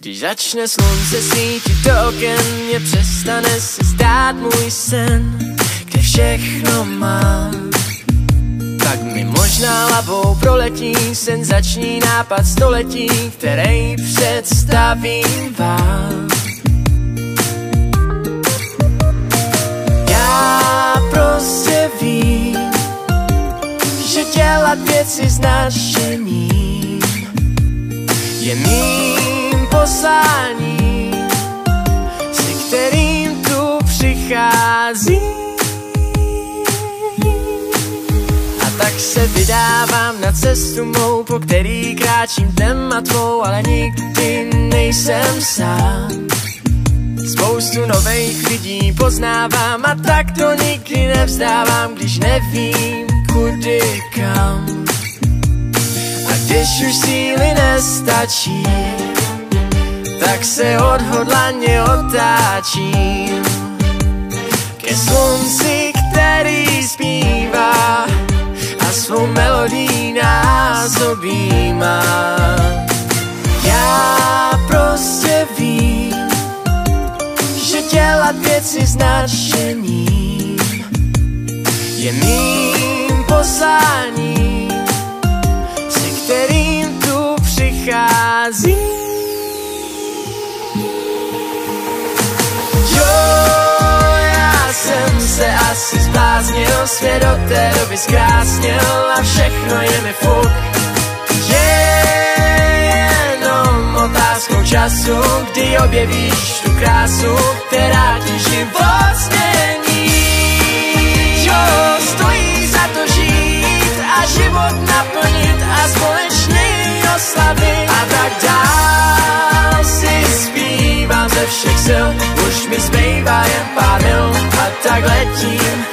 Když začne slunce svítit do oken, mě přestane se zdát můj sen, kde všechno mám. Tak mi možná hlavou proletí senzační nápad století, který představím vám. Já prostě vím, že dělat věci s nadšením je mým posláním, se kterým tu přicházím. A tak se vydávám na cestu mou, po který kráčím dnem a tmou, ale nikdy nejsem sám. Spoustu nových lidí poznávám a tak to nikdy nevzdávám, když nevím kudy kam. A když už síly nestačí, tak se odhodlaně otáčím ke slunci, který zpívá a svou melodii nás objímá. Já prostě vím, že dělat věci s nadšením je mým posláním, se kterým tu přicházím. Jo, já jsem se asi zbláznil, svět od té doby zkrásnil a všechno je mi fuk. Je jenom otázkou času, kdy objevíš tu krásu, která ti život změní. Jo, stojí za to žít a život naplnit a společně ji oslavit. A tak dál si zpívám ze všech sil, už mi zbývá jen pár mil a tak letím